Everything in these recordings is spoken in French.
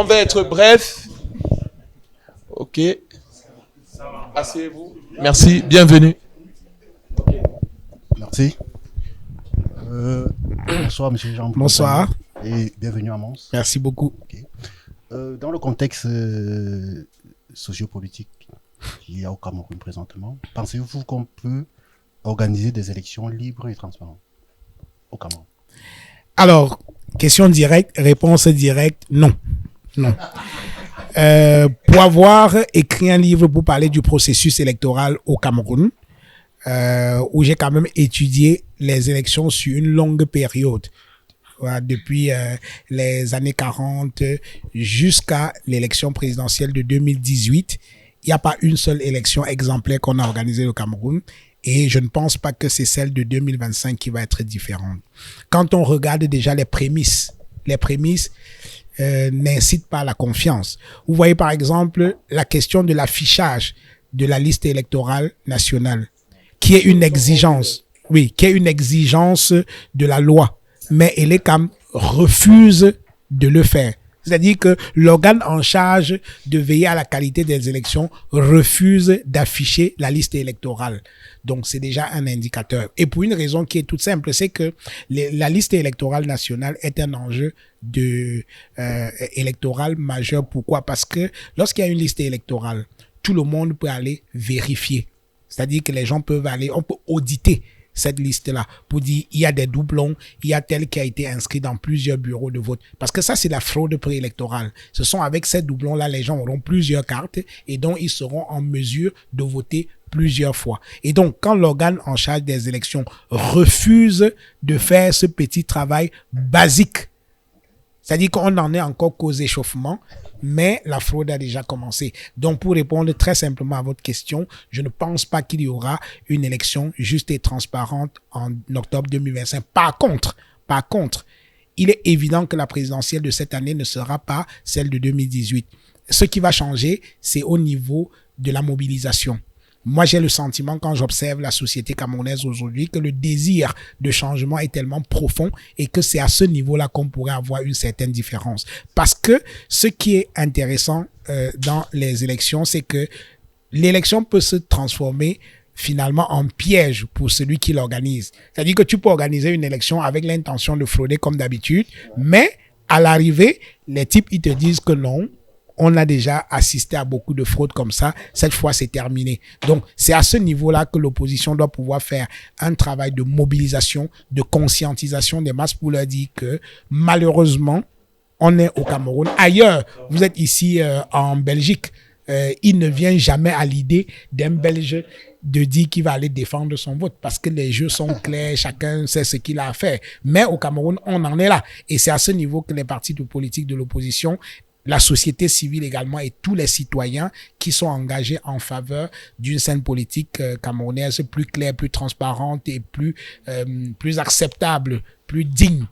On va être bref. Ok. Asseyez-vous. Merci, bienvenue. Merci. Bonsoir, monsieur Jean. Bonsoir. Et bienvenue à Mons. Merci beaucoup. Okay. Dans le contexte sociopolitique qu'il y a au Cameroun présentement, pensez-vous qu'on peut organiser des élections libres et transparentes au Cameroun? Alors, question directe, réponse directe, non. Non. Pour avoir écrit un livre pour parler du processus électoral au Cameroun, où j'ai quand même étudié les élections sur une longue période, depuis les années 40 jusqu'à l'élection présidentielle de 2018, il n'y a pas une seule élection exemplaire qu'on a organisée au Cameroun. Et je ne pense pas que c'est celle de 2025 qui va être différente. Quand on regarde déjà les prémices n'incitent pas à la confiance. Vous voyez par exemple la question de l'affichage de la liste électorale nationale, qui est une exigence, de la loi, mais ELECAM refuse de le faire. C'est-à-dire que l'organe en charge de veiller à la qualité des élections refuse d'afficher la liste électorale. Donc, c'est déjà un indicateur. Et pour une raison qui est toute simple, c'est que la liste électorale nationale est un enjeu électoral majeur. Pourquoi? Parce que lorsqu'il y a une liste électorale, tout le monde peut aller vérifier. C'est-à-dire que les gens peuvent aller, on peut auditer cette liste-là pour dire il y a des doublons, il y a tel qui a été inscrit dans plusieurs bureaux de vote. Parce que ça, c'est la fraude préélectorale. Ce sont avec ces doublons-là, les gens auront plusieurs cartes et donc ils seront en mesure de voter plusieurs fois. Et donc, quand l'organe en charge des élections refuse de faire ce petit travail basique, c'est-à-dire qu'on n'en est encore qu'aux échauffements, mais la fraude a déjà commencé. Donc, pour répondre très simplement à votre question, je ne pense pas qu'il y aura une élection juste et transparente en octobre 2025. Par contre, il est évident que la présidentielle de cette année ne sera pas celle de 2018. Ce qui va changer, c'est au niveau de la mobilisation. Moi, j'ai le sentiment, quand j'observe la société camerounaise aujourd'hui, que le désir de changement est tellement profond et que c'est à ce niveau-là qu'on pourrait avoir une certaine différence. Parce que ce qui est intéressant dans les élections, c'est que l'élection peut se transformer finalement en piège pour celui qui l'organise. C'est-à-dire que tu peux organiser une élection avec l'intention de frauder comme d'habitude, mais à l'arrivée, les types, ils te disent que non, on a déjà assisté à beaucoup de fraudes comme ça. Cette fois, c'est terminé. Donc, c'est à ce niveau-là que l'opposition doit pouvoir faire un travail de mobilisation, de conscientisation des masses pour leur dire que, malheureusement, on est au Cameroun. Ailleurs, vous êtes ici en Belgique. Il ne vient jamais à l'idée d'un Belge de dire qu'il va aller défendre son vote parce que les jeux sont clairs, chacun sait ce qu'il a à faire. Mais au Cameroun, on en est là. Et c'est à ce niveau que les partis politiques de l'opposition, la société civile également et tous les citoyens qui sont engagés en faveur d'une scène politique camerounaise plus claire, plus transparente et plus acceptable, plus digne.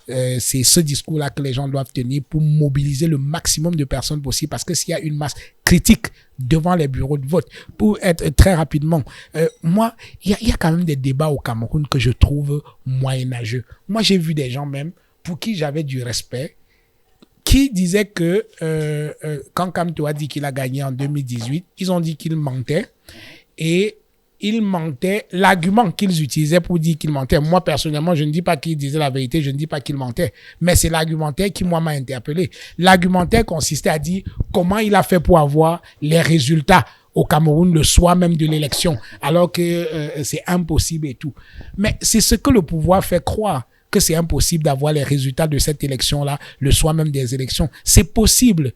C'est ce discours-là que les gens doivent tenir pour mobiliser le maximum de personnes possible parce que s'il y a une masse critique devant les bureaux de vote, pour être très rapidement, moi, il y a quand même des débats au Cameroun que je trouve moyenâgeux. Moi, j'ai vu des gens même pour qui j'avais du respect, qui disait que quand Kamto a dit qu'il a gagné en 2018, ils ont dit qu'il mentait et il mentait. L'argument qu'ils utilisaient pour dire qu'il mentait, moi personnellement, je ne dis pas qu'il disait la vérité, je ne dis pas qu'il mentait, mais c'est l'argumentaire qui, moi, m'a interpellé. L'argumentaire consistait à dire comment il a fait pour avoir les résultats au Cameroun le soir même de l'élection, alors que c'est impossible et tout. Mais c'est ce que le pouvoir fait croire, que c'est impossible d'avoir les résultats de cette élection-là le soir même des élections. C'est possible.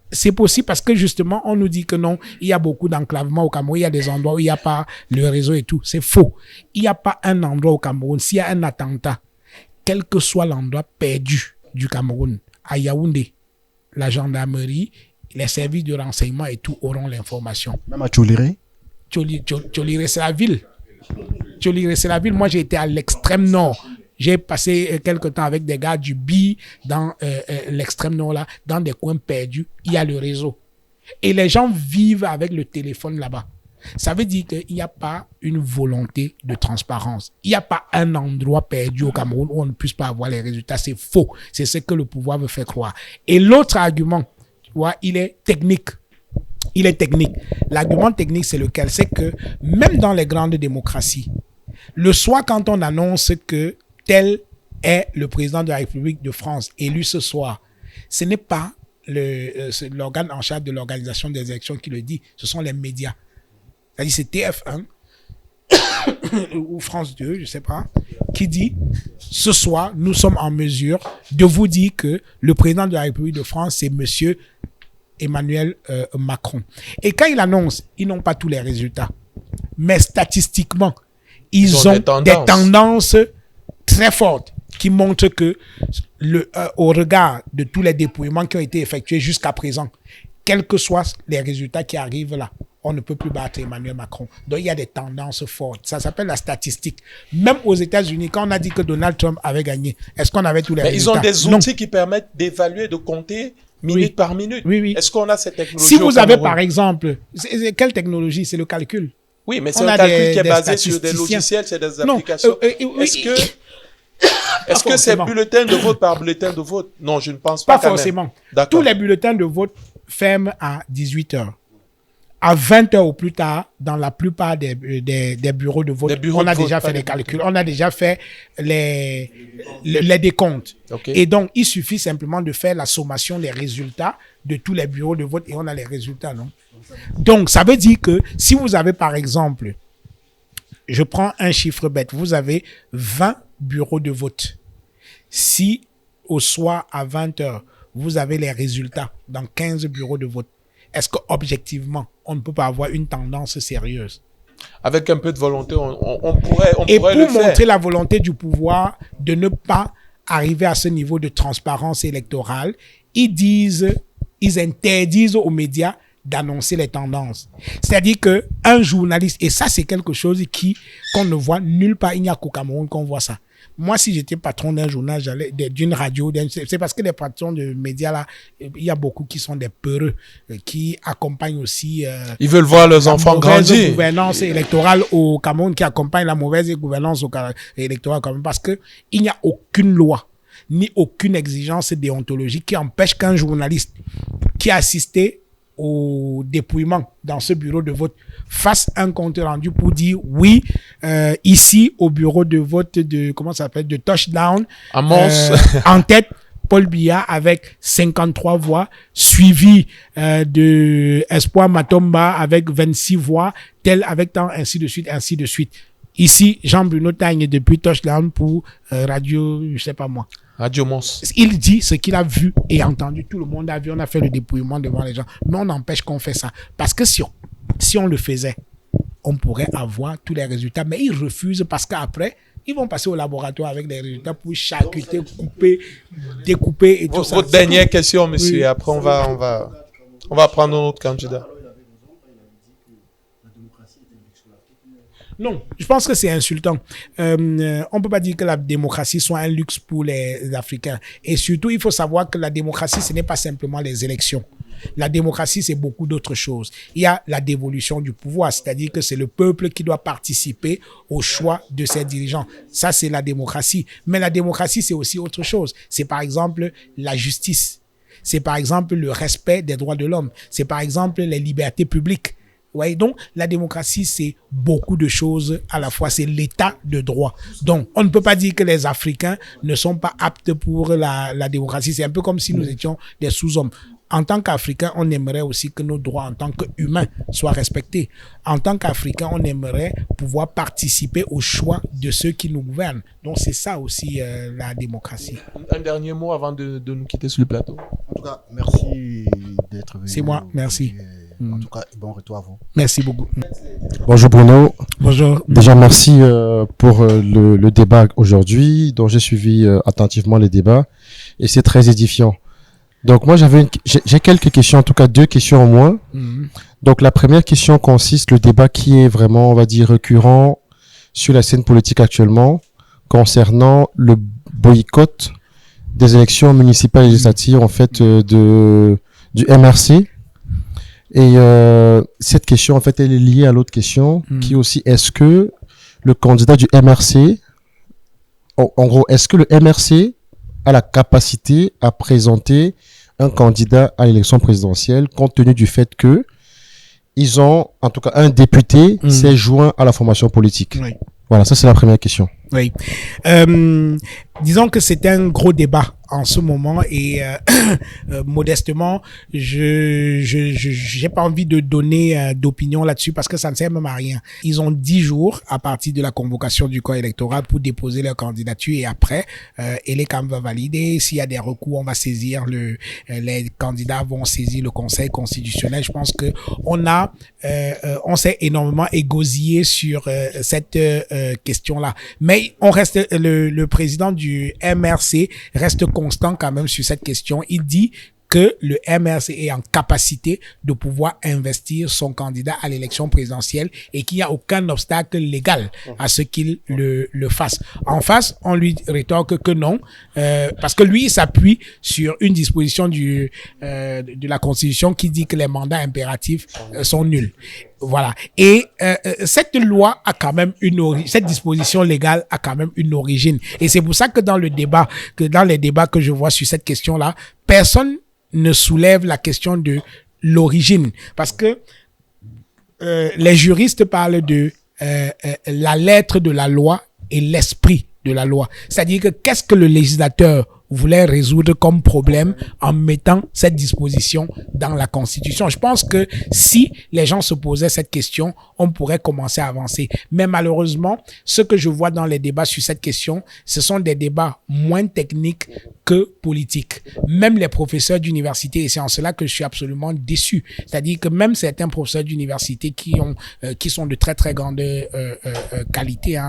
C'est possible parce que justement, on nous dit que non, il y a beaucoup d'enclavement au Cameroun, il y a des endroits où il n'y a pas le réseau et tout. C'est faux. Il n'y a pas un endroit au Cameroun. S'il y a un attentat, quel que soit l'endroit perdu du Cameroun, à Yaoundé, la gendarmerie, les services de renseignement et tout auront l'information. Même à Tcholiré? Tcholiré, c'est la ville. Tcholiré, c'est la ville. Moi, j'ai été à l'extrême nord. J'ai passé quelque temps avec des gars du BI dans l'extrême nord là, dans des coins perdus. Il y a le réseau. Et les gens vivent avec le téléphone là-bas. Ça veut dire qu'il n'y a pas une volonté de transparence. Il n'y a pas un endroit perdu au Cameroun où on ne puisse pas avoir les résultats. C'est faux. C'est ce que le pouvoir veut faire croire. Et l'autre argument, tu vois, il est technique. Il est technique. L'argument technique, c'est lequel? C'est que même dans les grandes démocraties, le soir, quand on annonce que tel est le président de la République de France élu ce soir, ce n'est pas l'organe en charge de l'organisation des élections qui le dit, ce sont les médias. C'est-à-dire c'est TF1 ou France 2, je ne sais pas, qui dit ce soir, nous sommes en mesure de vous dire que le président de la République de France, c'est monsieur Emmanuel Macron. Et quand il annonce, ils n'ont pas tous les résultats. Mais statistiquement, ils ont des tendances très fortes qui montrent que au regard de tous les dépouillements qui ont été effectués jusqu'à présent, quels que soient les résultats qui arrivent là, on ne peut plus battre Emmanuel Macron. Donc, il y a des tendances fortes. Ça s'appelle la statistique. Même aux États-Unis, quand on a dit que Donald Trump avait gagné, est-ce qu'on avait tous les résultats? Ils ont des outils qui permettent d'évaluer, de compter minute par minute. Oui. Est-ce qu'on a cette technologie? Si vous avez, par exemple, quelle technologie? C'est le calcul. Oui, mais c'est un calcul qui est basé sur des logiciels, c'est des applications. Est-ce que c'est bulletin de vote par bulletin de vote? Non, je ne pense pas. Pas forcément. Tous les bulletins de vote ferment à 18 h. À 20 h au plus tard, dans la plupart des bureaux de vote, on a déjà fait les calculs, on a déjà fait les décomptes. Okay. Et donc, il suffit simplement de faire la sommation des résultats de tous les bureaux de vote et on a les résultats, non? Donc, ça veut dire que si vous avez, par exemple, je prends un chiffre bête, vous avez 20 bureaux de vote. Si au soir à 20 h, vous avez les résultats dans 15 bureaux de vote, est-ce qu'objectivement, on ne peut pas avoir une tendance sérieuse? Avec un peu de volonté, on pourrait le faire. Et pour montrer la volonté du pouvoir de ne pas arriver à ce niveau de transparence électorale, ils interdisent aux médias d'annoncer les tendances. C'est-à-dire que un journaliste, et ça c'est quelque chose qu'on ne voit nulle part, il n'y a qu'au Cameroun qu'on voit ça. Moi, si j'étais patron d'un journal, d'une radio, c'est parce que les patrons de médias là, il y a beaucoup qui sont des peureux, qui accompagnent aussi. Ils veulent voir leurs enfants grandir. La gouvernance électorale au Cameroun, qui accompagne la mauvaise gouvernance électorale au Cameroun, parce que il n'y a aucune loi ni aucune exigence déontologique qui empêche qu'un journaliste qui a assisté au dépouillement dans ce bureau de vote fasse un compte rendu pour dire oui, ici au bureau de vote de Touchdown, en tête Paul Biya avec 53 voix, suivi de Espoir Matomba avec 26 voix, tel avec tant, ainsi de suite, ainsi de suite. Ici, Jean-Bruno Tagne depuis Touchdown pour Radio, je sais pas moi. Radio Mons. Il dit ce qu'il a vu et entendu. Tout le monde a vu. On a fait le dépouillement devant les gens. Mais on empêche qu'on fait ça. Parce que si on le faisait, on pourrait avoir tous les résultats. Mais ils refusent parce qu'après, ils vont passer au laboratoire avec les résultats pour charcuter, couper, découper et tout ça. Votre dernière question, monsieur. Oui. Et après, on va prendre notre candidat. Non, je pense que c'est insultant. On ne peut pas dire que la démocratie soit un luxe pour les Africains. Et surtout, il faut savoir que la démocratie, ce n'est pas simplement les élections. La démocratie, c'est beaucoup d'autres choses. Il y a la dévolution du pouvoir, c'est-à-dire que c'est le peuple qui doit participer au choix de ses dirigeants. Ça, c'est la démocratie. Mais la démocratie, c'est aussi autre chose. C'est par exemple la justice. C'est par exemple le respect des droits de l'homme. C'est par exemple les libertés publiques. Ouais, donc, la démocratie, c'est beaucoup de choses à la fois. C'est l'état de droit. Donc, on ne peut pas dire que les Africains ne sont pas aptes pour la démocratie. C'est un peu comme si nous étions des sous-hommes. En tant qu'Africains, on aimerait aussi que nos droits en tant qu'humains soient respectés. En tant qu'Africains, on aimerait pouvoir participer au choix de ceux qui nous gouvernent. Donc, c'est ça aussi la démocratie. Un dernier mot avant de nous quitter sur le plateau. En tout cas, merci d'être venu. C'est moi, merci. En tout cas, bon retour à vous. Merci beaucoup. Bonjour Bruno. Bonjour. Déjà, merci pour le débat aujourd'hui, dont j'ai suivi attentivement les débats et c'est très édifiant. Donc moi, j'ai quelques questions, en tout cas 2 questions au moins. Donc la première question consiste le débat qui est vraiment, on va dire, récurrent sur la scène politique actuellement concernant le boycott des élections municipales et législatives en fait du MRC. Et cette question, en fait, elle est liée à l'autre question, qui est aussi, est-ce que le candidat du MRC, en gros, est-ce que le MRC a la capacité à présenter un candidat à l'élection présidentielle, compte tenu du fait que ils ont, en tout cas, un député s'est joint à la formation politique. Oui. Voilà, ça c'est la première question. Oui. Disons que c'est un gros débat en ce moment et modestement, j'ai pas envie de donner d'opinion là-dessus parce que ça ne sert même à rien. Ils ont 10 jours à partir de la convocation du corps électoral pour déposer leur candidature et après, ELECAM va valider. S'il y a des recours, on va saisir les candidats vont saisir le Conseil constitutionnel. Je pense que on s'est énormément égosillé sur cette question-là. Mais on reste, le président du MRC reste constant quand même sur cette question. Il dit que le MRC est en capacité de pouvoir investir son candidat à l'élection présidentielle et qu'il n'y a aucun obstacle légal à ce qu'il le fasse. En face, on lui rétorque que non, parce que lui, il s'appuie sur une disposition de la Constitution qui dit que les mandats impératifs sont nuls. Voilà. Et cette loi a quand même cette disposition légale a quand même une origine. Et c'est pour ça que dans les débats que je vois sur cette question-là, personne ne soulève la question de l'origine. Parce que les juristes parlent de la lettre de la loi et l'esprit de la loi. C'est-à-dire que qu'est-ce que le législateur voulait résoudre comme problème en mettant cette disposition dans la Constitution. Je pense que si les gens se posaient cette question, on pourrait commencer à avancer. Mais malheureusement, ce que je vois dans les débats sur cette question, ce sont des débats moins techniques que politiques. Même les professeurs d'université, et c'est en cela que je suis absolument déçu. C'est-à-dire que même certains professeurs d'université qui sont de très très grande qualité,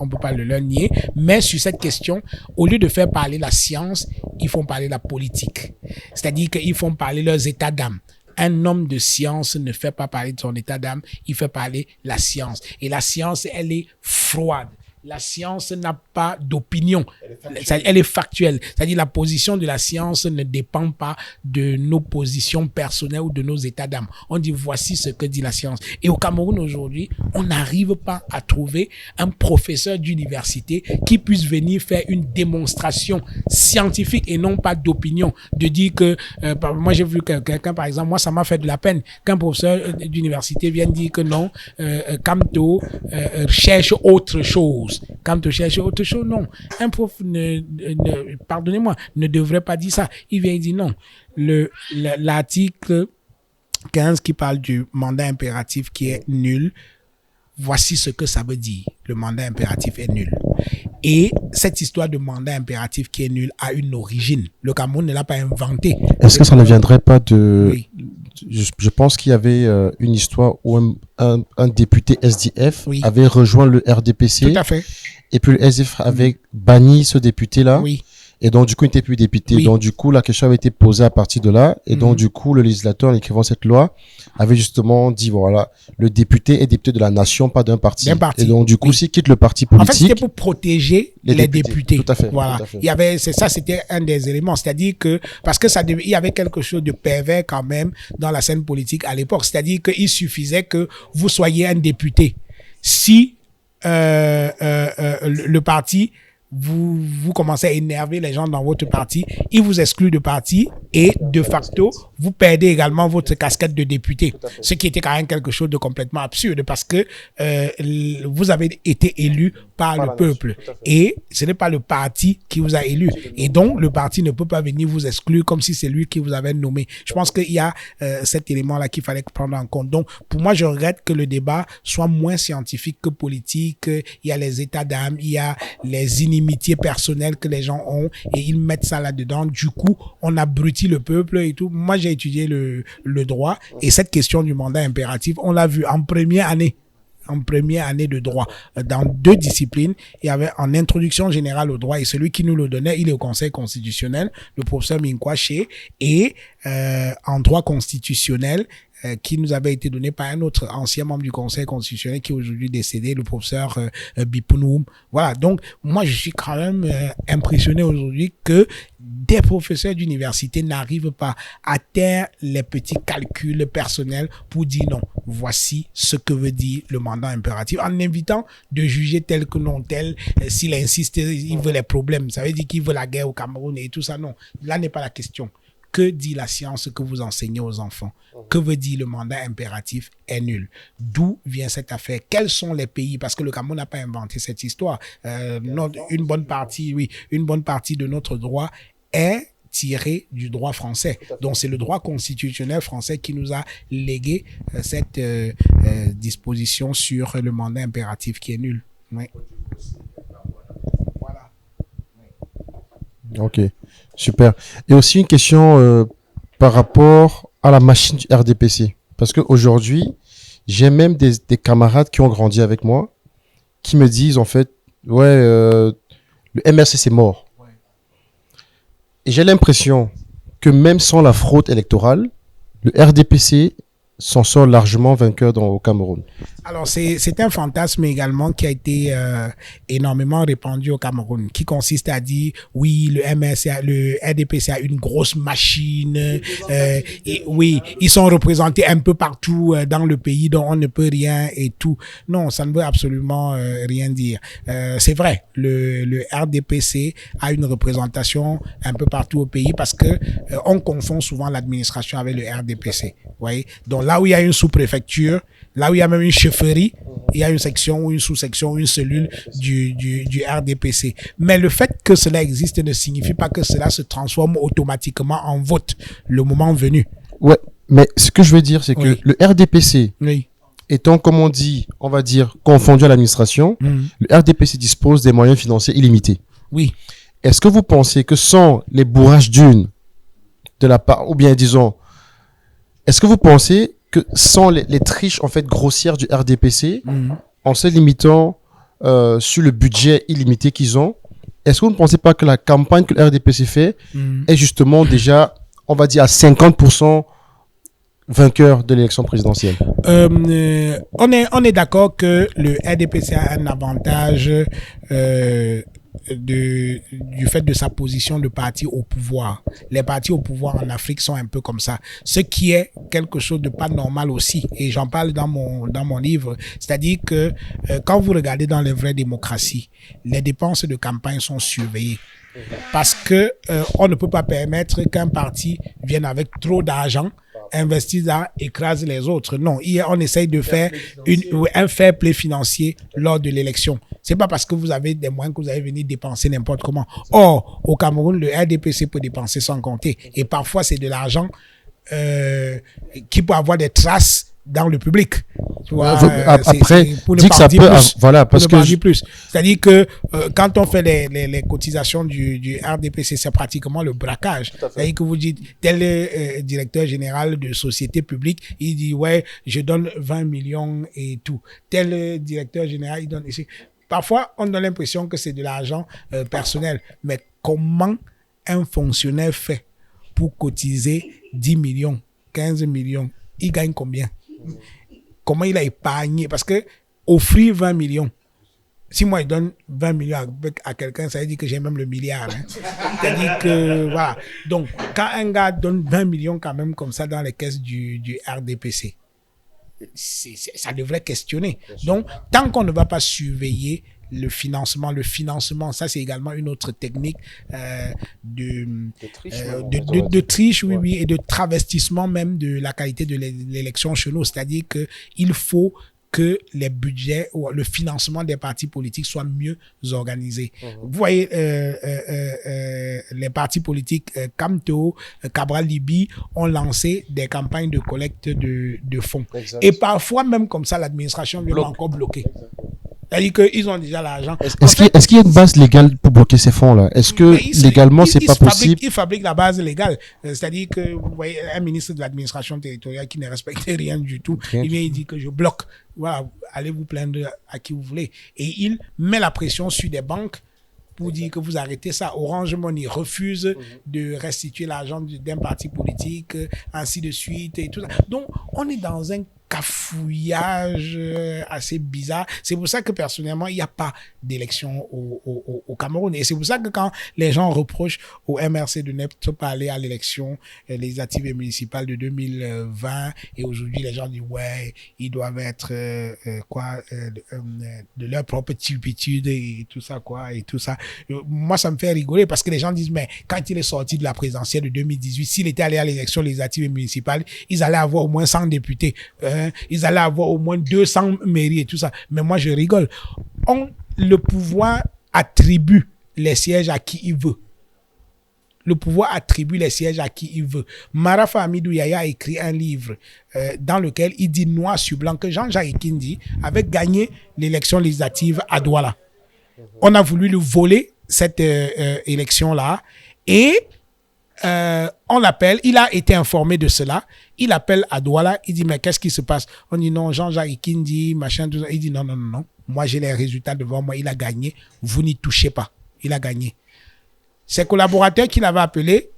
on peut pas le leur nier, mais sur cette question, au lieu de faire parler la science, ils font parler la politique. C'est-à-dire qu'ils font parler leurs états d'âme. Un homme de science ne fait pas parler de son état d'âme, il fait parler la science. Et la science, elle est froide. La science n'a pas d'opinion. Elle est factuelle. C'est-à-dire la position de la science ne dépend pas de nos positions personnelles ou de nos états d'âme. On dit voici ce que dit la science. Et au Cameroun aujourd'hui, on n'arrive pas à trouver un professeur d'université qui puisse venir faire une démonstration scientifique et non pas d'opinion. De dire que, moi j'ai vu quelqu'un par exemple, moi ça m'a fait de la peine qu'un professeur d'université vienne dire que non, Camto cherche autre chose. Quand tu cherches autre chose, non. Un prof, pardonnez-moi, ne devrait pas dire ça. Il vient dire non. L'article 15 qui parle du mandat impératif qui est nul, voici ce que ça veut dire. Le mandat impératif est nul. Et cette histoire de mandat impératif qui est nul a une origine. Le Cameroun ne l'a pas inventé. Est-ce que ça ne viendrait pas de... Oui. Je pense qu'il y avait une histoire où un député SDF Oui. avait rejoint le RDPC. Tout à fait. Et puis le SDF avait banni ce député-là. Oui. Et donc, du coup, il n'était plus député. Oui. Donc, du coup, la question avait été posée à partir de là. Et donc, du coup, le législateur, en écrivant cette loi, avait justement dit, voilà, le député est député de la nation, pas d'un parti. D'un parti. Et donc, du coup, Oui. s'il quitte le parti En fait, politique... c'était pour protéger les députés. Tout à fait. Voilà. Tout à fait. Il y avait, c'était un des éléments. C'est-à-dire que, parce que il y avait quelque chose de pervers quand même dans la scène politique à l'époque. C'est-à-dire qu'il suffisait que vous soyez un député. Si, le parti, vous commencez à énerver les gens dans votre parti, ils vous excluent de parti et de facto, vous perdez également votre casquette de député. Ce qui était quand même quelque chose de complètement absurde parce que vous avez été élu par le peuple et ce n'est pas le parti qui vous a élu. Et donc, le parti ne peut pas venir vous exclure comme si c'est lui qui vous avait nommé. Je pense qu'il y a cet élément-là qu'il fallait prendre en compte. Donc, pour moi, je regrette que le débat soit moins scientifique que politique. Il y a les états d'âme, il y a les inimitiés personnelles que les gens ont et ils mettent ça là-dedans. Du coup, on abrutit le peuple et tout. Moi, j'ai étudié le droit et cette question du mandat impératif, on l'a vu en première année de droit. Dans 2 disciplines, il y avait en introduction générale au droit et celui qui nous le donnait, il est au Conseil constitutionnel, le professeur Minkwache, et en droit constitutionnel, qui nous avait été donné par un autre ancien membre du Conseil constitutionnel qui est aujourd'hui décédé, le professeur Bipounoum. Voilà, donc moi je suis quand même impressionné aujourd'hui que des professeurs d'université n'arrivent pas à taire les petits calculs personnels pour dire non, voici ce que veut dire le mandat impératif, en évitant de juger tel que non tel, s'il insiste, il veut les problèmes, ça veut dire qu'il veut la guerre au Cameroun et tout ça, non, là n'est pas la question. Que dit la science que vous enseignez aux enfants? Que veut dire le mandat impératif est nul? D'où vient cette affaire? Quels sont les pays? Parce que le Cameroun n'a pas inventé cette histoire. Une bonne partie de notre droit est tiré du droit français. Donc c'est le droit constitutionnel français qui nous a légué cette disposition sur le mandat impératif qui est nul. Oui. Voilà. Ok, super. Et aussi une question par rapport à la machine du RDPC. Parce qu'aujourd'hui, j'ai même des camarades qui ont grandi avec moi qui me disent en fait, ouais, le MRC c'est mort. Et j'ai l'impression que même sans la fraude électorale, le RDPC s'en sort largement vainqueur au Cameroun. Alors, c'est un fantasme également qui a été énormément répandu au Cameroun, qui consiste à dire, oui, le RDPC a une grosse machine, et oui, ils sont représentés un peu partout dans le pays, dont on ne peut rien et tout. Non, ça ne veut absolument rien dire. C'est vrai, le RDPC a une représentation un peu partout au pays parce que on confond souvent l'administration avec le RDPC. Vous voyez? Donc là où il y a une sous-préfecture, là où il y a même une chefferie, il y a une section ou une sous-section, une cellule du RDPC. Mais le fait que cela existe ne signifie pas que cela se transforme automatiquement en vote le moment venu. Ouais, mais ce que je veux dire, c'est que le RDPC, oui, étant, comme on dit, on va dire, confondu à l'administration, le RDPC dispose des moyens financiers illimités. Oui. Est-ce que vous pensez que sans les bourrages d'une de la part, ou bien disons, est-ce que vous pensez que sans les triches en fait grossières du RDPC, en se limitant sur le budget illimité qu'ils ont, est-ce que vous ne pensez pas que la campagne que le RDPC fait est justement déjà, on va dire, à 50% vainqueur de l'élection présidentielle? On est d'accord que le RDPC a un avantage du fait de sa position de parti au pouvoir. Les partis au pouvoir en Afrique sont un peu comme ça. Ce qui est quelque chose de pas normal aussi. Et j'en parle dans mon livre. C'est-à-dire que quand vous regardez dans les vraies démocraties, les dépenses de campagne sont surveillées. Parce que on ne peut pas permettre qu'un parti vienne avec trop d'argent, investir là, écrase les autres. Non, on essaye de faire un fair play financier lors de l'élection. C'est pas parce que vous avez des moyens que vous allez venir dépenser n'importe comment. Or, au Cameroun, le RDPC peut dépenser sans compter. Et parfois, c'est de l'argent qui peut avoir des traces dans le public. Tu vois, après, pour dit que ça peut, voilà, parce que c'est-à-dire que quand on fait les cotisations du RDPC, c'est pratiquement le braquage. C'est-à-dire que vous dites, tel directeur général de société publique, il dit, ouais, je donne 20 millions et tout. Tel directeur général, il donne ici. Parfois, on a l'impression que c'est de l'argent personnel. Mais comment un fonctionnaire fait pour cotiser 10 millions, 15 millions? Il gagne combien? Comment il a épargné? Parce que offrir 20 millions, si moi je donne 20 millions à quelqu'un, ça veut dire que j'ai même le milliard. Hein. C'est-à-dire que, voilà. Donc, quand un gars donne 20 millions quand même comme ça dans les caisses du RDPC, ça devrait questionner. Donc, tant qu'on ne va pas surveiller le financement, ça c'est également une autre technique de triche, oui, et de travestissement même de la qualité de l'élection chez nous. C'est-à-dire que il faut que les budgets ou le financement des partis politiques soient mieux organisés. Vous voyez, les partis politiques Camto, Cabral Libi ont lancé des campagnes de collecte de fonds. Exact. Et parfois, même comme ça, l'administration vient encore bloquer. C'est-à-dire qu'ils ont déjà l'argent. Est-ce qu'il y a une base légale pour bloquer ces fonds-là? Est-ce que légalement, c'est pas possible? Ils fabriquent la base légale. C'est-à-dire que, vous voyez, un ministre de l'administration territoriale qui ne respecte rien du tout, il vient, il dit que je bloque. Voilà, allez vous plaindre à qui vous voulez. Et il met la pression sur des banques pour dire que vous arrêtez ça. Orange Money refuse de restituer l'argent d'un parti politique, ainsi de suite et tout ça. Donc, on est dans un cafouillage assez bizarre. C'est pour ça que personnellement, il n'y a pas d'élection au Cameroun. Et c'est pour ça que quand les gens reprochent au MRC de ne pas aller à l'élection législative et municipale de 2020, et aujourd'hui les gens disent ouais, ils doivent être de leur propre turpitude et tout ça quoi et tout ça. Moi, ça me fait rigoler parce que les gens disent mais quand il est sorti de la présidentielle de 2018, s'il était allé à l'élection législative et municipale, ils allaient avoir au moins 100 députés. Ils allaient avoir au moins 200 mairies et tout ça. Mais moi, je rigole. Le pouvoir attribue les sièges à qui il veut. Le pouvoir attribue les sièges à qui il veut. Marafa Hamidou Yahya a écrit un livre dans lequel il dit noir sur blanc que Jean-Jacques Kindi avait gagné l'élection législative à Douala. On a voulu lui voler cette élection-là et on l'appelle, il a été informé de cela, il appelle à Douala, il dit mais qu'est-ce qui se passe? On dit non, Jean-Jacques Kindi, machin, tout ça. Il dit non, moi j'ai les résultats devant moi, il a gagné, vous n'y touchez pas, il a gagné. Ses collaborateurs qu'il avait appelés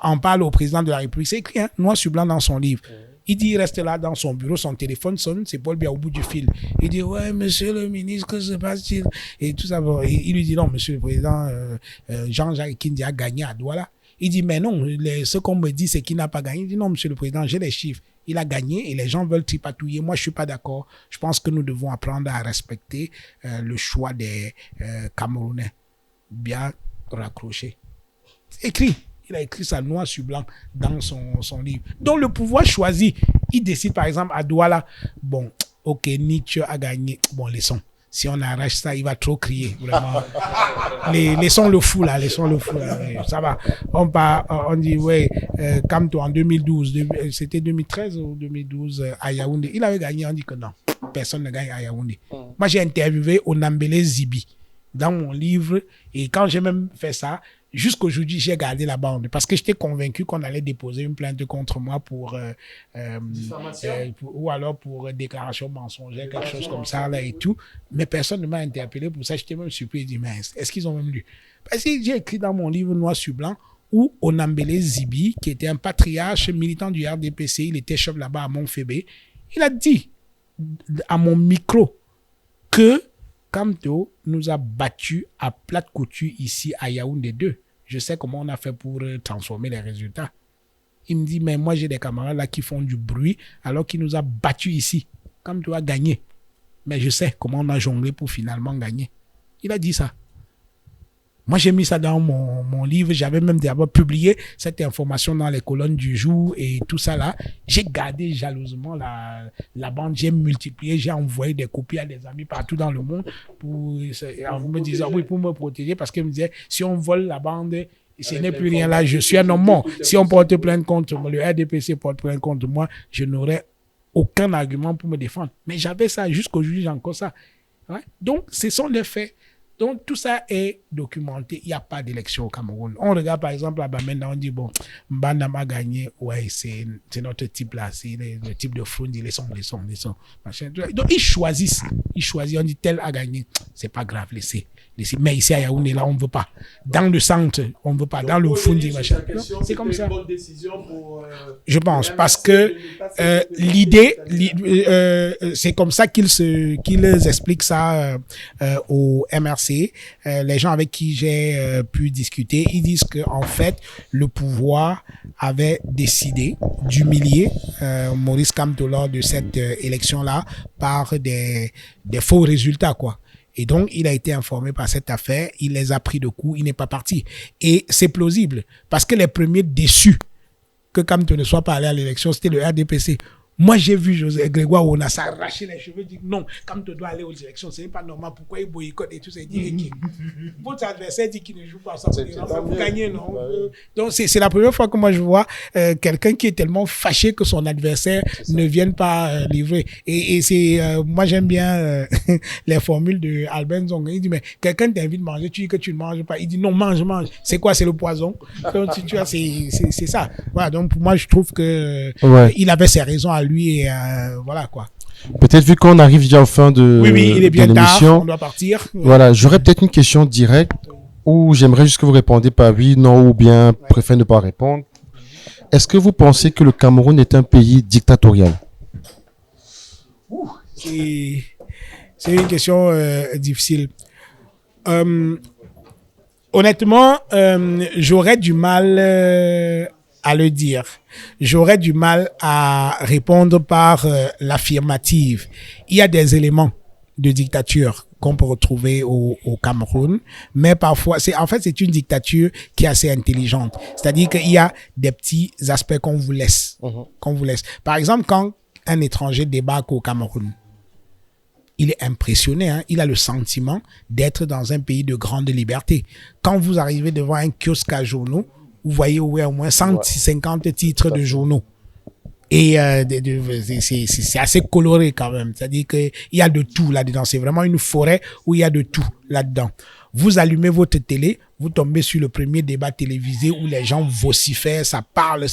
en parlent au président de la République, c'est écrit noir sur blanc dans son livre. Il dit, il reste là dans son bureau, son téléphone sonne, c'est Paul Biya au bout du fil. Il dit, ouais, monsieur le ministre, que se passe-t-il? Et tout ça. Et il lui dit, non, monsieur le président, Jean-Jacques Kindi a gagné à Douala. Il dit, mais non, ce qu'on me dit, c'est qu'il n'a pas gagné. Il dit, non, monsieur le président, j'ai les chiffres. Il a gagné et les gens veulent tripatouiller. Moi, je suis pas d'accord. Je pense que nous devons apprendre à respecter le choix des Camerounais. Bien raccroché. C'est écrit. Il a écrit ça noir sur blanc dans son livre. Donc, le pouvoir choisit. Il décide, par exemple, à Douala, bon, ok, Nietzsche a gagné. Bon, laissons. Si on arrache ça, il va trop crier, vraiment. Laissons le fou, là, laissons le fou, là. Ça va. On dit, ouais, Kamto en 2012, c'était 2013 ou 2012 à Yaoundé. Il avait gagné, on dit que non, personne ne gagne à Yaoundé. Moi, j'ai interviewé Onambele Zibi dans mon livre, et quand j'ai même fait ça, jusqu'aujourd'hui, j'ai gardé la bande parce que j'étais convaincu qu'on allait déposer une plainte contre moi pour ou alors pour déclaration mensongère, quelque chose comme ça là et tout. Mais personne ne m'a interpellé pour ça. J'étais même surpris. Je dis, mais est-ce qu'ils ont même lu? Parce que j'ai écrit dans mon livre noir sur blanc où Onambele Zibi, qui était un patriarche militant du RDPC, il était chef là-bas à Montfébé, il a dit à mon micro que Kamto nous a battus à plate couture ici à Yaoundé 2. Je sais comment on a fait pour transformer les résultats. Il me dit, mais moi j'ai des camarades là qui font du bruit alors qu'il nous a battus ici. Kamto a gagné. Mais je sais comment on a jonglé pour finalement gagner. Il a dit ça. Moi, j'ai mis ça dans mon livre. J'avais même d'abord publié cette information dans les colonnes du jour et tout ça là. J'ai gardé jalousement la bande. J'ai multiplié, j'ai envoyé des copies à des amis partout dans le monde en me disant, oui, pour me protéger parce qu'ils me disaient, si on vole la bande, ce n'est plus rien là. Je suis un homme mort. Si on porte plainte contre moi, le RDPC porte plainte contre moi, je n'aurais aucun argument pour me défendre. Mais j'avais ça jusqu'aujourd'hui, j'ai encore ça. Ouais? Donc, ce sont les faits. Donc, tout ça est documenté. Il n'y a pas d'élection au Cameroun. On regarde, par exemple, là-bas, maintenant, on dit, bon, Mbanda a gagné. Ouais, c'est notre type là. C'est le type de fraude. Laissons. Machin. Donc, ils choisissent. On dit, tel a gagné. C'est pas grave, laissez. Mais ici, à Yaoundé, là, on ne veut pas. Dans le centre, on ne veut pas. Dans le Fundi, machin. C'est comme ça. Je pense. Parce que l'idée, c'est comme ça qu'ils expliquent ça au MRC. Les gens avec qui j'ai pu discuter, ils disent que en fait le pouvoir avait décidé d'humilier Maurice Kamto lors de cette élection-là par des faux résultats quoi. Et donc, il a été informé par cette affaire, il les a pris de coup, il n'est pas parti. Et c'est plausible, parce que les premiers déçus que Kamto ne soit pas allé à l'élection, c'était le RDPC. Moi, j'ai vu José Grégoire Ona s'arracher les cheveux, dire non, Kamto doit aller aux élections, ce n'est pas normal, pourquoi il boycotte et tout ça. Il dit, votre adversaire dit qu'il ne joue pas ça, vous gagnez, non? Donc, c'est la première fois que moi je vois quelqu'un qui est tellement fâché que son adversaire ne vienne pas livrer. Et c'est, moi j'aime bien les formules de Albert Nzonga. Il dit, mais quelqu'un t'invite à manger, tu dis que tu ne manges pas. Il dit, non, mange. C'est quoi? C'est le poison. Donc, tu vois, c'est ça. Voilà, donc pour moi, je trouve que il avait ses raisons à lui et voilà quoi. Peut-être vu qu'on arrive déjà au fin de il est bien l'émission. Tard, on doit partir. Voilà, j'aurais peut-être une question directe. ou j'aimerais juste que vous répondiez par oui, non, ou bien préférez ne pas répondre. Est-ce que vous pensez que le Cameroun est un pays dictatorial? C'est une question difficile. Honnêtement, j'aurais du mal à le dire. J'aurais du mal à répondre par l'affirmative. Il y a des éléments de dictature qu'on peut retrouver au Cameroun, mais parfois, c'est une dictature qui est assez intelligente. C'est-à-dire qu'il y a des petits aspects qu'on vous laisse. Qu'on vous laisse. Par exemple, quand un étranger débarque au Cameroun, il est impressionné, hein? Il a le sentiment d'être dans un pays de grande liberté. Quand vous arrivez devant un kiosque à journaux, vous voyez où il y a au moins 150 titres de journaux. Et c'est assez coloré quand même. C'est-à-dire qu'il y a de tout là-dedans. C'est vraiment une forêt où il y a de tout là-dedans. Vous allumez votre télé, vous tombez sur le premier débat télévisé où les gens vocifèrent, ça parle.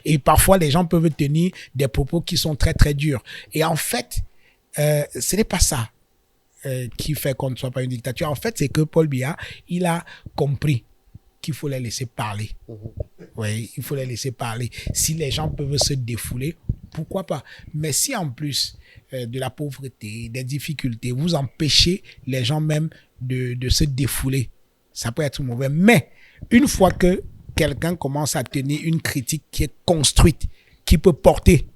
Et parfois, les gens peuvent tenir des propos qui sont très, très durs. Et en fait, ce n'est pas ça qui fait qu'on ne soit pas une dictature. En fait, c'est que Paul Biya, il a compris qu'il faut les laisser parler. Oui, il faut les laisser parler. Si les gens peuvent se défouler, pourquoi pas? Mais si en plus de la pauvreté, des difficultés, vous empêchez les gens même de se défouler, ça peut être mauvais. Mais une fois que quelqu'un commence à tenir une critique qui est construite, qui peut porter,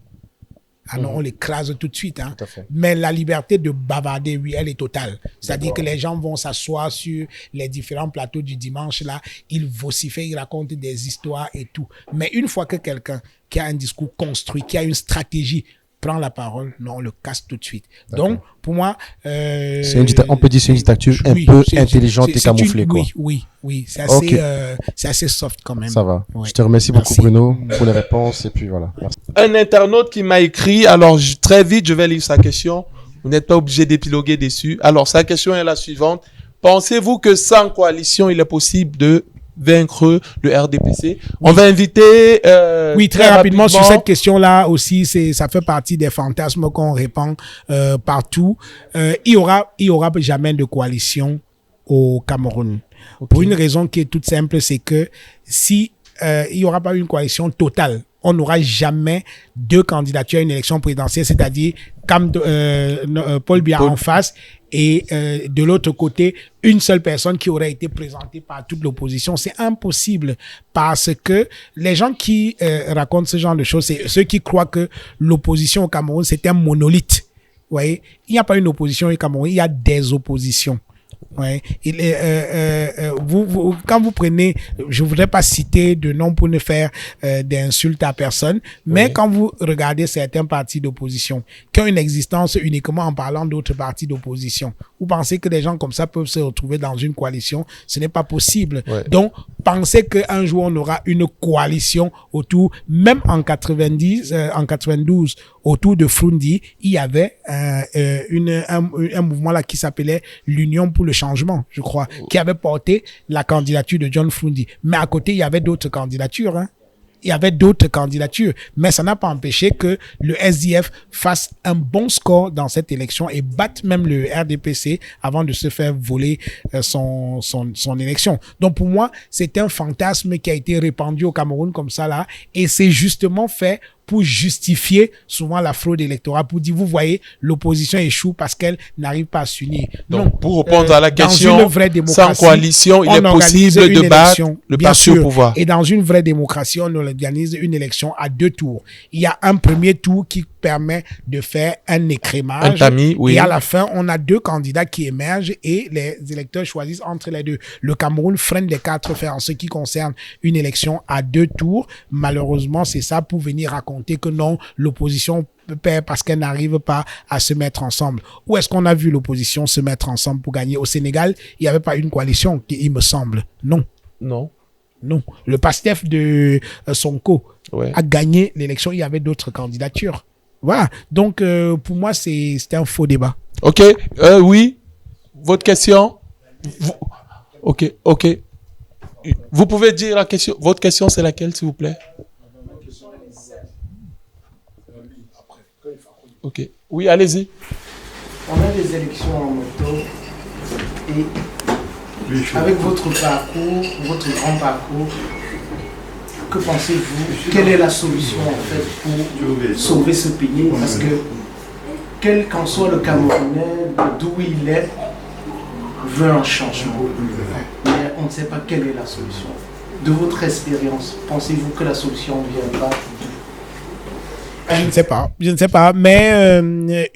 alors on l'écrase tout de suite. Hein. Mais la liberté de bavarder, oui, elle est totale. C'est-à-dire que les gens vont s'asseoir sur les différents plateaux du dimanche, là, ils vocifèrent, ils racontent des histoires et tout. Mais une fois que quelqu'un qui a un discours construit, qui a une stratégie, prend la parole, non, on le casse tout de suite. Donc, pour moi... on peut dire que c'est une dictature un peu intelligente et camouflée. Oui. C'est assez soft quand même. Ça va. Ouais. Je te remercie beaucoup, Bruno, pour les réponses. Et puis voilà. Merci. Un internaute qui m'a écrit, alors très vite, je vais lire sa question. Vous n'êtes pas obligé d'épiloguer dessus. Alors, sa question est la suivante. Pensez-vous que sans coalition, il est possible de vaincre le RDPC? On va inviter... oui, très rapidement sur cette question-là aussi, ça fait partie des fantasmes qu'on répand partout. Il y aura jamais de coalition au Cameroun. Okay. Pour une raison qui est toute simple, c'est que si il y aura pas une coalition totale, on n'aura jamais deux candidatures à une élection présidentielle, c'est-à-dire Paul Biya en face et de l'autre côté, une seule personne qui aurait été présentée par toute l'opposition. C'est impossible parce que les gens qui racontent ce genre de choses, c'est ceux qui croient que l'opposition au Cameroun, c'est un monolithe. Vous voyez, il n'y a pas une opposition au Cameroun, il y a des oppositions. Ouais. Quand vous prenez, je voudrais pas citer de nom pour ne faire d'insultes à personne, mais quand vous regardez certains partis d'opposition qui ont une existence uniquement en parlant d'autres partis d'opposition, vous pensez que des gens comme ça peuvent se retrouver dans une coalition? Ce n'est pas possible. Ouais. Donc, pensez qu'un jour on aura une coalition autour, même en 92, autour de Frundi, il y avait un mouvement là qui s'appelait l'Union pour le changement, je crois, qui avait porté la candidature de John Frundi. Mais à côté, il y avait d'autres candidatures, hein. Il y avait d'autres candidatures, mais ça n'a pas empêché que le SDF fasse un bon score dans cette élection et batte même le RDPC avant de se faire voler son élection. Donc pour moi, c'est un fantasme qui a été répandu au Cameroun comme ça là, et c'est justement fait pour justifier souvent la fraude électorale, pour dire, vous voyez, l'opposition échoue parce qu'elle n'arrive pas à s'unir. Donc, non, pour répondre à la question, sans coalition, il est possible de battre le parti au pouvoir. Et dans une vraie démocratie, on organise une élection à 2 tours. Il y a un premier tour qui permet de faire un écrémage. Un tamis, oui. Et à la fin, on a 2 candidats qui émergent et les électeurs choisissent entre les deux. Le Cameroun freine les 4 faits en ce qui concerne une élection à 2 tours. Malheureusement, c'est ça pour venir raconter que non, l'opposition perd parce qu'elle n'arrive pas à se mettre ensemble. Où est-ce qu'on a vu l'opposition se mettre ensemble pour gagner? Au Sénégal, il n'y avait pas une coalition, il me semble. Non. Le PASTEF de Sonko a gagné l'élection, il y avait d'autres candidatures. Voilà. Donc, pour moi, c'était un faux débat. OK. Oui. Votre question? OK. Vous pouvez dire la question. Votre question, c'est laquelle, s'il vous plaît? OK. Oui, allez-y. On a des élections en octobre et avec votre parcours, votre grand parcours, que pensez-vous? Quelle est la solution en fait pour sauver ce pays? Parce que quel qu'en soit le Camerounais, d'où il est, veut un changement. Mais on ne sait pas quelle est la solution. De votre expérience, pensez-vous que la solution viendra d'où? Je ne sais pas, mais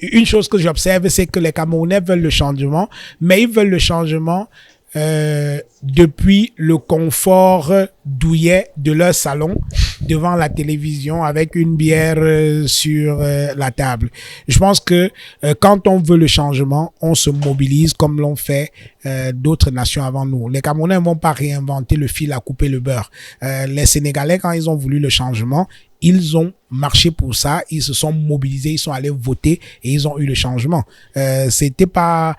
une chose que j'observe, c'est que les Camerounais veulent le changement, mais ils veulent le changement depuis le confort douillet de leur salon, devant la télévision, avec une bière sur la table. Je pense que quand on veut le changement, on se mobilise comme l'ont fait d'autres nations avant nous. Les Camerounais ne vont pas réinventer le fil à couper le beurre. Les Sénégalais, quand ils ont voulu le changement, ils ont marché pour ça, ils se sont mobilisés, ils sont allés voter et ils ont eu le changement. C'était pas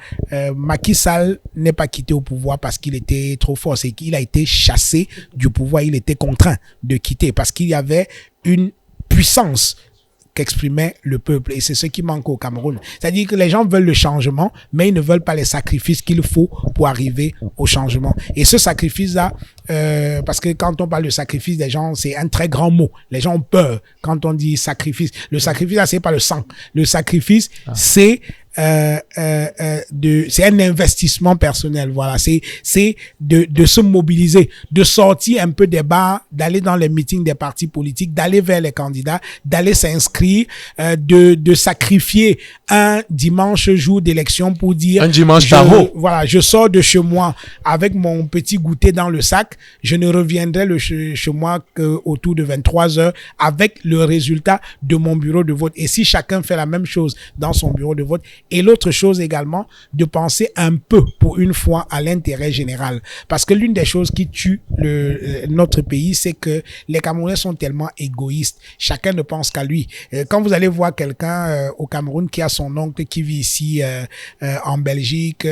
Macky Sall n'est pas quitté au pouvoir parce qu'il était trop fort, c'est qu'il a été chassé du pouvoir, il était contraint de quitter parce qu'il y avait une puissance qu'exprimait le peuple. Et c'est ce qui manque au Cameroun. C'est-à-dire que les gens veulent le changement, mais ils ne veulent pas les sacrifices qu'il faut pour arriver au changement. Et ce sacrifice-là, parce que quand on parle de sacrifice des gens, c'est un très grand mot. Les gens ont peur quand on dit sacrifice. Le sacrifice, là, c'est pas le sang. Le sacrifice, c'est c'est un investissement personnel. Voilà, c'est de se mobiliser, de sortir un peu des bars, d'aller dans les meetings des partis politiques, d'aller vers les candidats, d'aller s'inscrire, de sacrifier un dimanche jour d'élection pour dire un dimanche tarot. Voilà, je sors de chez moi avec mon petit goûter dans le sac, je ne reviendrai chez moi qu'autour de 23 heures avec le résultat de mon bureau de vote. Et si chacun fait la même chose dans son bureau de vote. Et l'autre chose également, de penser un peu pour une fois à l'intérêt général. Parce que l'une des choses qui tue notre pays, c'est que les Camerounais sont tellement égoïstes. Chacun ne pense qu'à lui. Quand vous allez voir quelqu'un au Cameroun qui a son oncle qui vit ici en Belgique,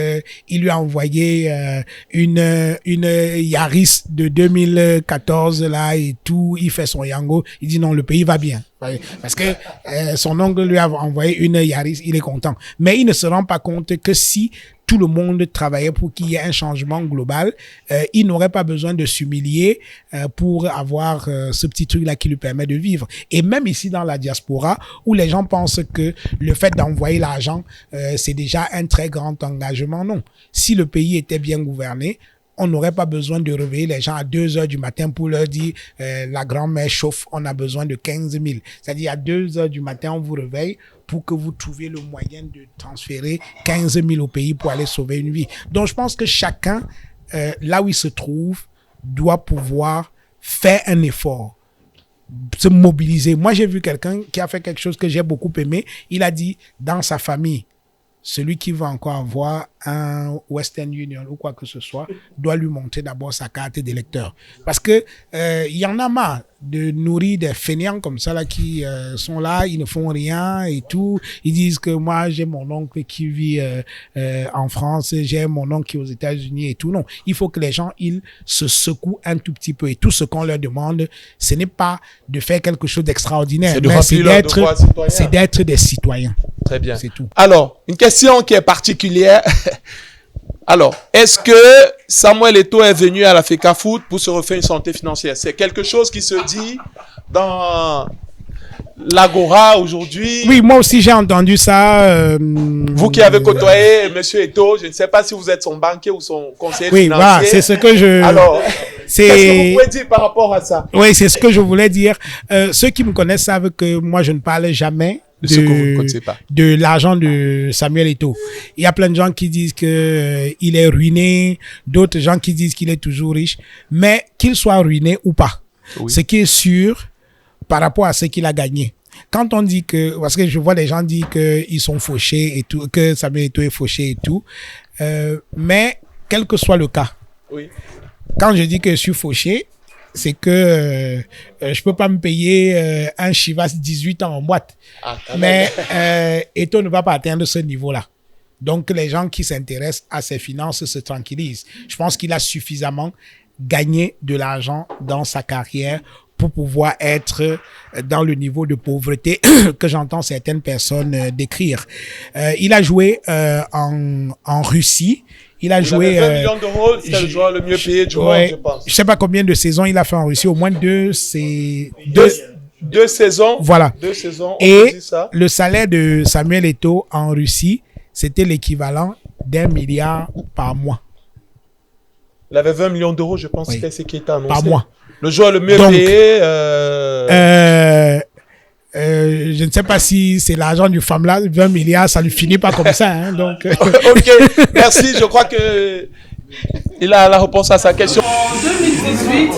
il lui a envoyé une Yaris de 2014 là et tout, il fait son yango, il dit non, le pays va bien. Parce que son oncle lui a envoyé une Yaris, il est content. Mais il ne se rend pas compte que si tout le monde travaillait pour qu'il y ait un changement global, il n'aurait pas besoin de s'humilier pour avoir ce petit truc-là qui lui permet de vivre. Et même ici dans la diaspora, où les gens pensent que le fait d'envoyer l'argent, c'est déjà un très grand engagement. Non. Si le pays était bien gouverné, on n'aurait pas besoin de réveiller les gens à 2 heures du matin pour leur dire la grand-mère chauffe, on a besoin de 15 000. C'est-à-dire à 2 heures du matin, on vous réveille pour que vous trouviez le moyen de transférer 15 000 au pays pour aller sauver une vie. Donc je pense que chacun, là où il se trouve, doit pouvoir faire un effort, se mobiliser. Moi, j'ai vu quelqu'un qui a fait quelque chose que j'ai beaucoup aimé. Il a dit, dans sa famille, celui qui va encore avoir un Western Union ou quoi que ce soit doit lui montrer d'abord sa carte d'électeur. Parce que il y en a marre de nourrir des fainéants comme ça là qui sont là, ils ne font rien et tout. Ils disent que moi j'ai mon oncle qui vit en France, j'ai mon oncle qui est aux États-Unis et tout. Non, il faut que les gens ils se secouent un tout petit peu et tout ce qu'on leur demande, ce n'est pas de faire quelque chose d'extraordinaire, c'est d'être des citoyens. Très bien. C'est tout. Alors, une question qui est particulière. Alors, est-ce que Samuel Eto'o est venu à la FECA Foot pour se refaire une santé financière? C'est quelque chose qui se dit dans l'Agora aujourd'hui. Oui, moi aussi j'ai entendu ça. Vous qui avez côtoyé Monsieur Eto'o, je ne sais pas si vous êtes son banquier ou son conseiller financier. Oui, voilà, c'est ce que je... Alors, qu'est-ce que vous pouvez dire par rapport à ça? Oui, c'est ce que je voulais dire. Ceux qui me connaissent savent que moi je ne parle jamais de l'argent de Samuel Eto'o. Il y a plein de gens qui disent que il est ruiné, d'autres gens qui disent qu'il est toujours riche, mais qu'il soit ruiné ou pas, oui. Ce qui est sûr par rapport à ce qu'il a gagné. Quand on dit que, parce que je vois des gens dire qu'ils sont fauchés et tout, que Samuel Eto'o est fauché et tout, mais quel que soit le cas, oui. Quand je dis que je suis fauché, c'est que je peux pas me payer un Chivas 18 ans en boîte. Mais Eto'o ne va pas atteindre ce niveau-là. Donc, les gens qui s'intéressent à ses finances se tranquillisent. Je pense qu'il a suffisamment gagné de l'argent dans sa carrière pour pouvoir être dans le niveau de pauvreté que j'entends certaines personnes décrire. Il a joué en Russie. Il a joué 20 millions d'euros, c'était le joueur le mieux payé du monde, je pense. Je sais pas combien de saisons il a fait en Russie, au moins deux saisons. Voilà. 2 saisons. Et dit ça. le salaire de Samuel Eto'o en Russie, c'était l'équivalent d'1 milliard par mois. Il avait 20 millions d'euros, je pense, Oui. c'est ce qui était annoncé. Par mois. Le joueur le mieux Donc, payé. Je ne sais pas si c'est l'argent du FAMLA, 20 milliards, ça ne finit pas comme ça. Hein, donc, Ok, merci. Je crois que il a la réponse à sa question. En 2018,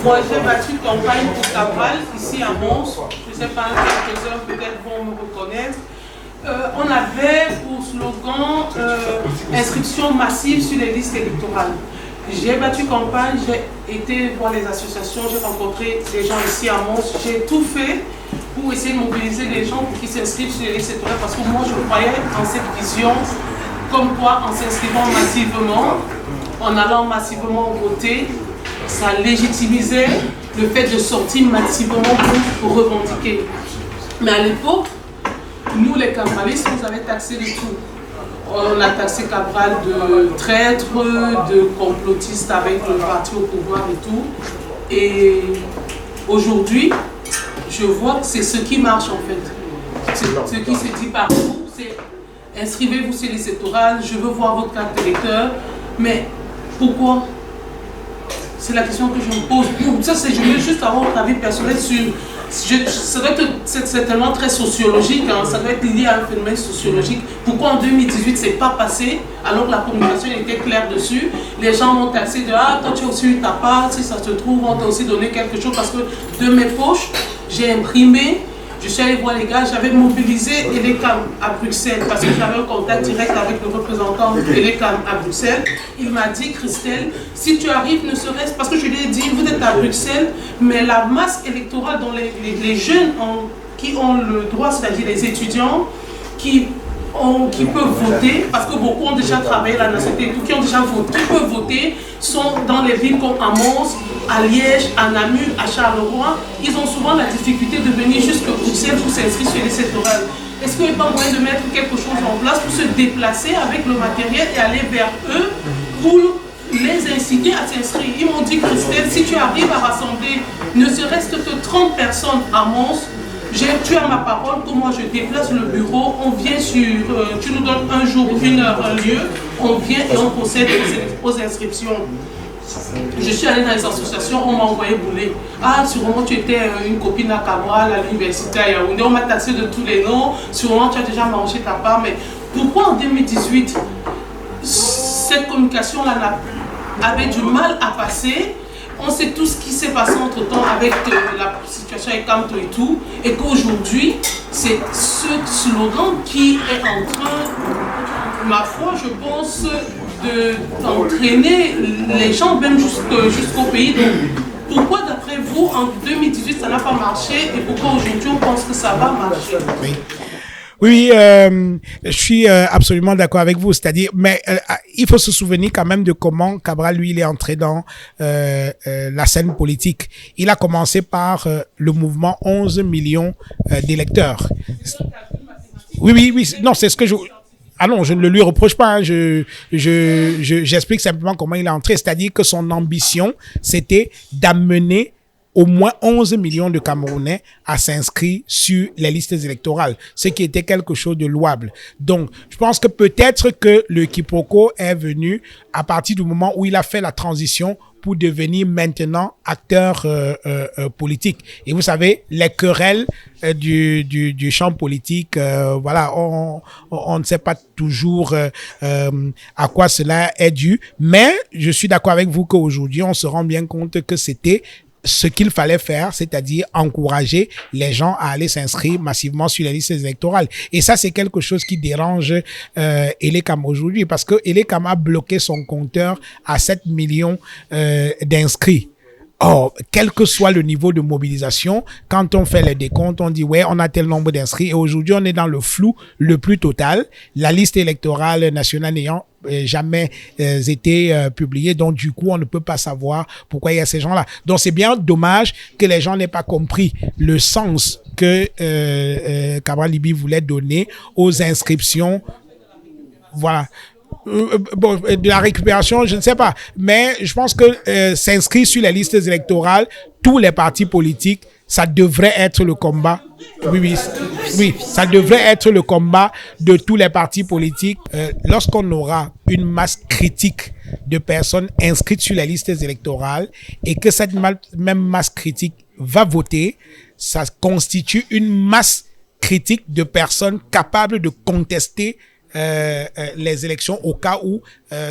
moi j'ai battu campagne pour Cabral ici à Mons. Je ne sais pas, quelques-uns peut-être vont me reconnaître. On avait pour slogan inscription massive sur les listes électorales. J'ai battu campagne, j'ai été voir les associations, j'ai rencontré des gens ici à Mons. J'ai tout fait pour essayer de mobiliser les gens pour qu'ils s'inscrivent sur les listes électorales parce que moi je croyais en cette vision comme quoi en s'inscrivant massivement, en allant massivement voter, ça légitimisait le fait de sortir massivement pour revendiquer. Mais à l'époque, nous les cabralistes, nous avaient taxé de tout. On a taxé Cabral de traître, de complotiste avec le parti au pouvoir et tout. Et aujourd'hui, je vois que c'est ce qui marche en fait. C'est ce qui se dit partout, c'est inscrivez-vous sur les électorales, je veux voir votre carte d'électeur. Mais pourquoi? C'est la question que je me pose. Ça, je veux juste avoir votre avis personnel sur... ça doit être certainement très sociologique, hein, ça doit être lié à un phénomène sociologique. Pourquoi en 2018 c'est pas passé alors que la communication était claire dessus? Les gens m'ont taxé de ah, toi tu as aussi eu ta part, si ça se trouve, on t'a aussi donné quelque chose parce que de mes poches, j'ai imprimé. Je suis allé voir les gars, j'avais mobilisé Elecam à Bruxelles parce que j'avais un contact direct avec le représentant Elecam à Bruxelles. Il m'a dit, Christelle, si tu arrives, ne serait-ce parce que je lui ai dit, vous êtes à Bruxelles, mais la masse électorale dont les jeunes qui ont le droit, c'est-à-dire les étudiants, qui peuvent voter, parce que beaucoup ont déjà travaillé la nationalité et tout, qui ont déjà voté, qui peuvent voter, sont dans les villes comme à Mons, à Liège, à Namur, à Charleroi. Ils ont souvent la difficulté de venir jusqu'à Bruxelles pour s'inscrire sur les électorales. Est-ce qu'il n'y a pas moyen de mettre quelque chose en place pour se déplacer avec le matériel et aller vers eux pour les inciter à s'inscrire? Ils m'ont dit, Christelle, si tu arrives à rassembler ne serait-ce que 30 personnes à Mons, tu as ma parole que moi je déplace le bureau, on vient sur, tu nous donnes un jour, une heure, un lieu, on vient et on procède aux inscriptions. Je suis allée dans les associations, on m'a envoyé bouler. Ah, sûrement tu étais une copine à Cabral à l'université à Yaoundé, on m'a taxé de tous les noms, sûrement tu as déjà mangé ta part, mais pourquoi en 2018, cette communication-là avait du mal à passer? On sait tout ce qui s'est passé entre-temps avec la situation avec Camto et tout, et qu'aujourd'hui, c'est ce slogan qui est en train, ma foi, je pense, d'entraîner les gens même jusqu'au pays. Donc, pourquoi, d'après vous, en 2018, ça n'a pas marché, et pourquoi aujourd'hui, on pense que ça va marcher? Oui, je suis absolument d'accord avec vous. C'est-à-dire, mais il faut se souvenir quand même de comment Cabral, lui, il est entré dans la scène politique. Il a commencé par le mouvement 11 millions d'électeurs. Oui. Non, c'est ce que je... Ah non, je ne le lui reproche pas. Hein. J'explique simplement comment il est entré. C'est-à-dire que son ambition, c'était d'amener au moins 11 millions de Camerounais à s'inscrire sur les listes électorales, ce qui était quelque chose de louable. Donc, je pense que peut-être que le quiproquo est venu à partir du moment où il a fait la transition pour devenir maintenant acteur politique. Et vous savez, les querelles du champ politique, voilà, on ne sait pas toujours à quoi cela est dû, mais je suis d'accord avec vous qu'aujourd'hui, on se rend bien compte que c'était ce qu'il fallait faire, c'est-à-dire encourager les gens à aller s'inscrire massivement sur les listes électorales. Et ça, c'est quelque chose qui dérange Elecam aujourd'hui, parce que Elecam a bloqué son compteur à 7 millions d'inscrits. Or, quel que soit le niveau de mobilisation, quand on fait les décomptes, on dit ouais, on a tel nombre d'inscrits et aujourd'hui on est dans le flou le plus total. La liste électorale nationale n'ayant jamais été publiée, donc du coup on ne peut pas savoir pourquoi il y a ces gens-là. Donc c'est bien dommage que les gens n'aient pas compris le sens que Cabral Libby voulait donner aux inscriptions. Voilà. Bon, de la récupération, je ne sais pas. Mais je pense que s'inscrire sur les listes électorales, tous les partis politiques, ça devrait être le combat. Oui, ça devrait être le combat de tous les partis politiques. Lorsqu'on aura une masse critique de personnes inscrites sur les listes électorales et que cette même masse critique va voter, ça constitue une masse critique de personnes capables de contester les élections au cas où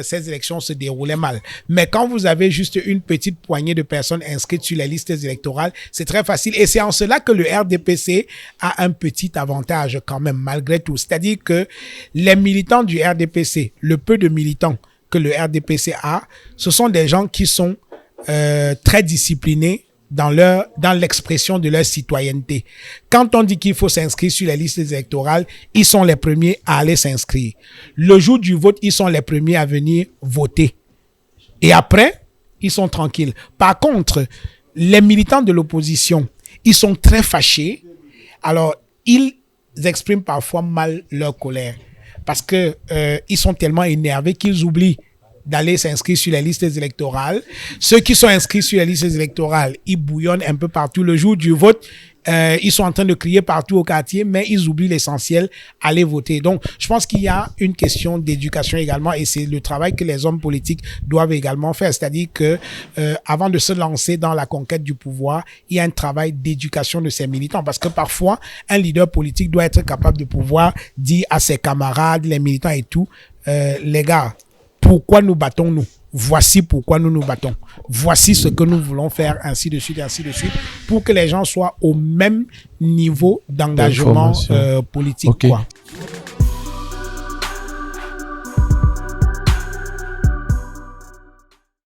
ces élections se déroulaient mal. Mais quand vous avez juste une petite poignée de personnes inscrites sur les listes électorales, c'est très facile. Et c'est en cela que le RDPC a un petit avantage quand même, malgré tout. C'est-à-dire que les militants du RDPC, le peu de militants que le RDPC a, ce sont des gens qui sont très disciplinés dans l'expression de leur citoyenneté. Quand on dit qu'il faut s'inscrire sur les listes électorales, ils sont les premiers à aller s'inscrire. Le jour du vote, ils sont les premiers à venir voter. Et après, ils sont tranquilles. Par contre, les militants de l'opposition, ils sont très fâchés. Alors, ils expriment parfois mal leur colère. Parce que ils sont tellement énervés qu'ils oublient d'aller s'inscrire sur les listes électorales. Ceux qui sont inscrits sur les listes électorales, ils bouillonnent un peu partout. Le jour du vote, ils sont en train de crier partout au quartier, mais ils oublient l'essentiel, aller voter. Donc, je pense qu'il y a une question d'éducation également et c'est le travail que les hommes politiques doivent également faire. C'est-à-dire que avant de se lancer dans la conquête du pouvoir, il y a un travail d'éducation de ses militants parce que parfois, un leader politique doit être capable de pouvoir dire à ses camarades, les militants et tout, les gars, pourquoi nous battons-nous? Voici pourquoi nous nous battons. Voici ce que nous voulons faire, ainsi de suite, pour que les gens soient au même niveau d'engagement politique. Okay. Quoi.